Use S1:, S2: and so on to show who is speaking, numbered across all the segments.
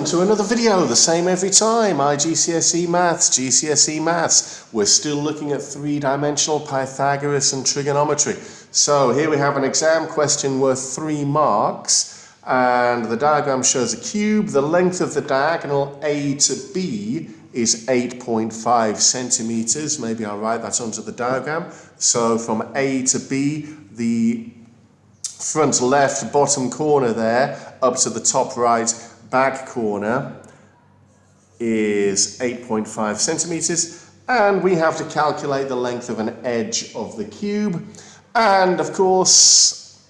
S1: welcome to another video, the same every time, GCSE Maths. We're still looking at three-dimensional Pythagoras and trigonometry. So here we have an exam question worth 3 marks, and the diagram shows a cube. The length of the diagonal A to B is 8.5 centimeters. Maybe I'll write that onto the diagram. So from A to B, the front left bottom corner there up to the top right back corner is 8.5 centimeters, and we have to calculate the length of an edge of the cube. And of course,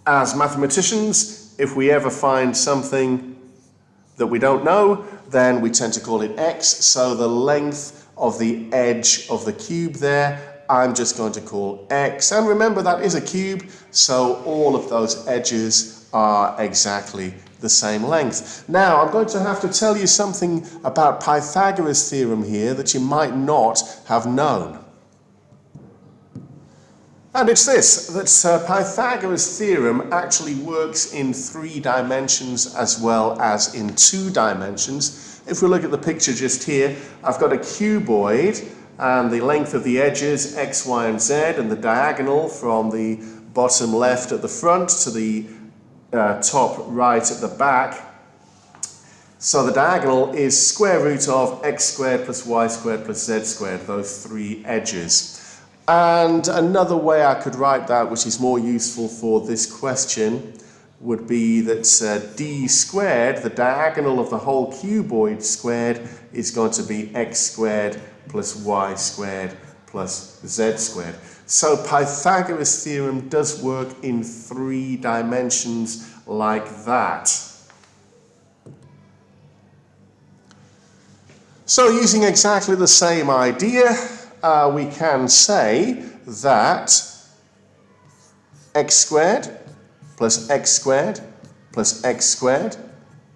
S1: as mathematicians, if we ever find something that we don't know, then we tend to call it x. So the length of the edge of the cube there, I'm just going to call x. And remember, that is a cube, so all of those edges are exactly the same length. Now, I'm going to have to tell you something about Pythagoras' theorem here that you might not have known. And it's this, that Pythagoras' theorem actually works in 3 dimensions as well as in 2 dimensions. If we look at the picture just here, I've got a cuboid, and the length of the edges, x, y, and z, and the diagonal from the bottom left at the front to the top right at the back. So the diagonal is square root of x squared plus y squared plus z squared, those 3 edges. And another way I could write that, which is more useful for this question, would be that d squared, the diagonal of the whole cuboid squared, is going to be x squared plus y squared plus z squared. So Pythagoras' theorem does work in 3 dimensions like that. So using exactly the same idea, we can say that x squared plus x squared plus x squared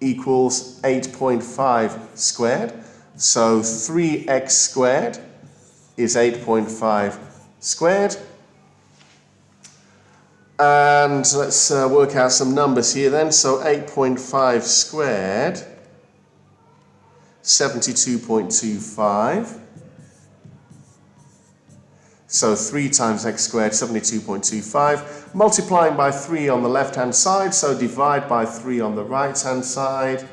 S1: equals 8.5 squared. So 3x squared is 8.5 squared. And let's work out some numbers here then. So 8.5 squared, 72.25. So 3 times x squared, 72.25. Multiplying by 3 on the left-hand side, so divide by 3 on the right-hand side.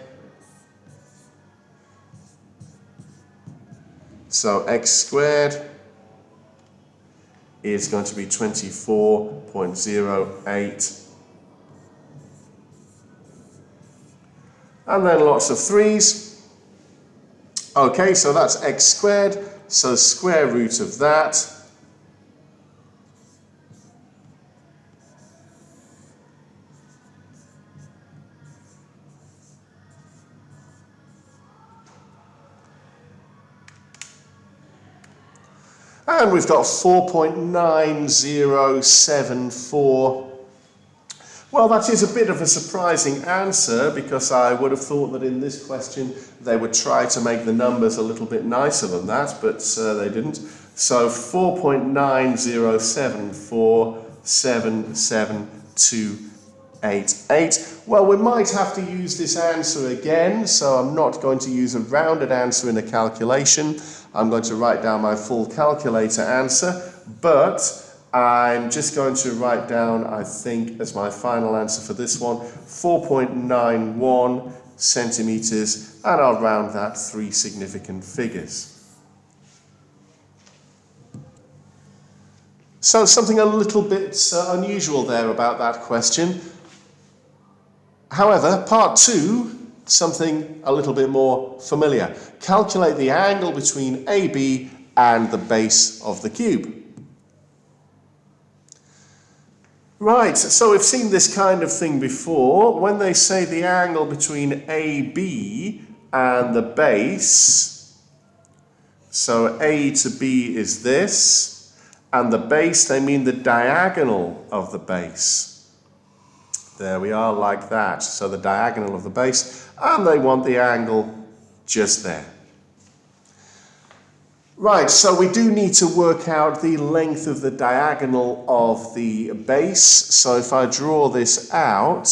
S1: So x squared is going to be 24.08. And then lots of 3's. Okay, so that's x squared, so square root of that. And we've got 4.9074. Well, that is a bit of a surprising answer, because I would have thought that in this question they would try to make the numbers a little bit nicer than that, but they didn't. So 4.9074772288. Well, we might have to use this answer again, so I'm not going to use a rounded answer in a calculation. I'm going to write down my full calculator answer, but I'm just going to write down, I think, as my final answer for this one, 4.91 centimeters, and I'll round that 3 significant figures. So something a little bit unusual there about that question. However, part 2, something a little bit more familiar. Calculate the angle between AB and the base of the cube. Right, so we've seen this kind of thing before. When they say the angle between AB and the base, so A to B is this, and the base, they mean the diagonal of the base. There we are, like that. So the diagonal of the base, and they want the angle just there. Right, so we do need to work out the length of the diagonal of the base. So if I draw this out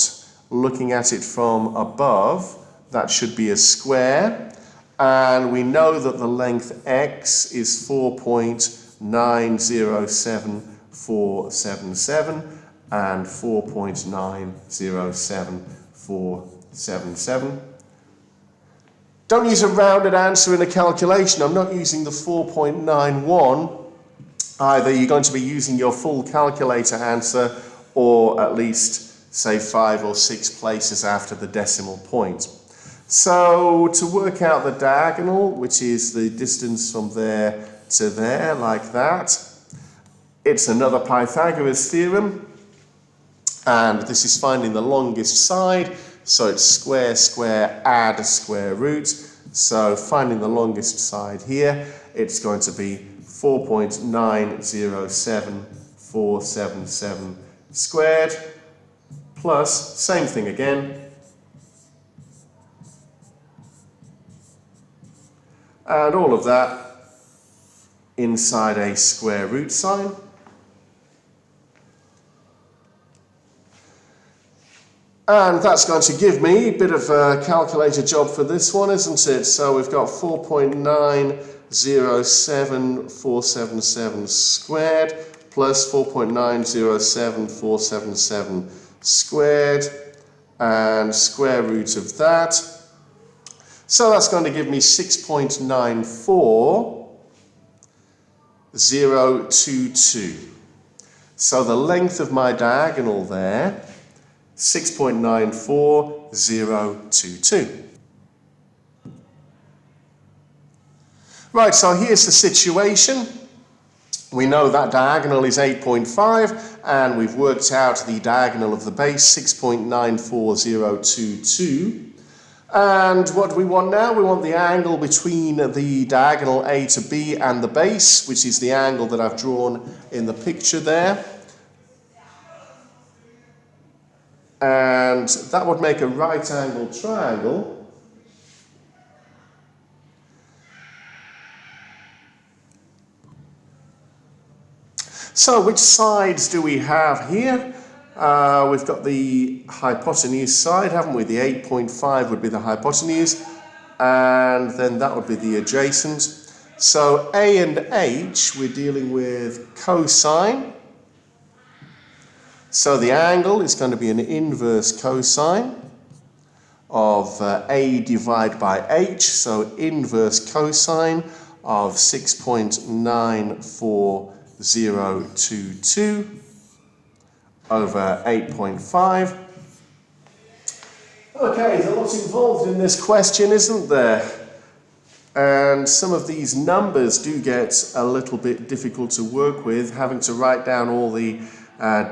S1: looking at it from above, that should be a square. And we know that the length x is 4.907477 and 4.907477. Don't use a rounded answer in a calculation. I'm not using the 4.91 either. You're going to be using your full calculator answer, or at least say 5 or 6 places after the decimal point. So to work out the diagonal, which is the distance from there to there, like that, it's another Pythagoras theorem, and this is finding the longest side. So it's square, square, add square root. So finding the longest side here, it's going to be 4.907477 squared plus, same thing again, and all of that inside a square root sign. And that's going to give me a bit of a calculator job for this one, isn't it? So we've got 4.907477 squared plus 4.907477 squared and square root of that. So that's going to give me 6.94022. So the length of my diagonal there, 6.94022. Right, so here's the situation. We know that diagonal is 8.5, and we've worked out the diagonal of the base, 6.94022. And what do we want now? We want the angle between the diagonal A to B and the base, which is the angle that I've drawn in the picture there. And that would make a right-angled triangle. So which sides do we have here? We've got the hypotenuse side, haven't we? The 8.5 would be the hypotenuse, and then that would be the adjacent. So A and H, we're dealing with cosine. So the angle is going to be an inverse cosine of A divided by H, so inverse cosine of 6.94022 over 8.5. Okay, there's a lot involved in this question, isn't there? And some of these numbers do get a little bit difficult to work with, having to write down all the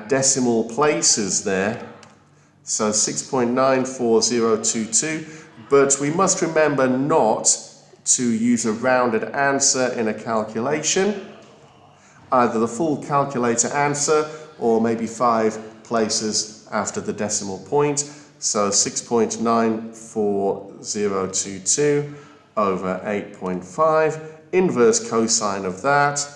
S1: decimal places there. So 6.94022, but we must remember not to use a rounded answer in a calculation, either the full calculator answer or maybe 5 places after the decimal point. So 6.94022 over 8.5, inverse cosine of that.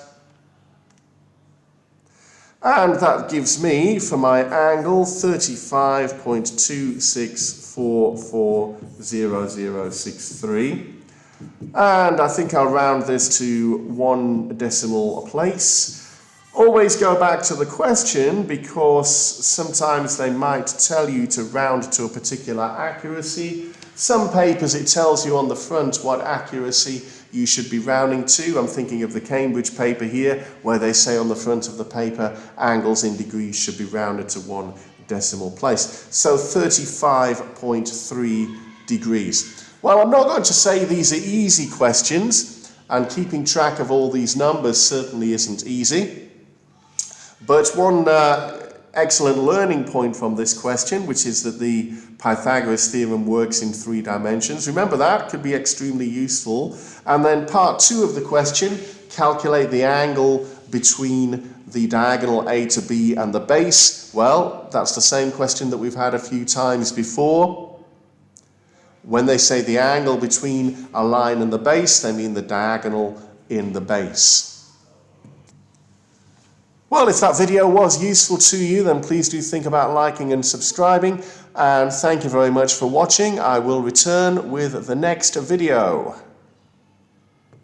S1: And that gives me, for my angle, 35.26440063. And I think I'll round this to 1 decimal place. Always go back to the question, because sometimes they might tell you to round to a particular accuracy. Some papers it tells you on the front what accuracy you should be rounding to. I'm thinking of the Cambridge paper here, where they say on the front of the paper angles in degrees should be rounded to 1 decimal place. So 35.3 degrees. Well, I'm not going to say these are easy questions, and keeping track of all these numbers certainly isn't easy. But one excellent learning point from this question, which is that the Pythagoras theorem works in 3 dimensions. Remember that, could be extremely useful. And then part 2 of the question, calculate the angle between the diagonal A to B and the base. Well, that's the same question that we've had a few times before. When they say the angle between a line and the base, they mean the diagonal in the base. Well, if that video was useful to you, then please do think about liking and subscribing. And thank you very much for watching. I will return with the next video.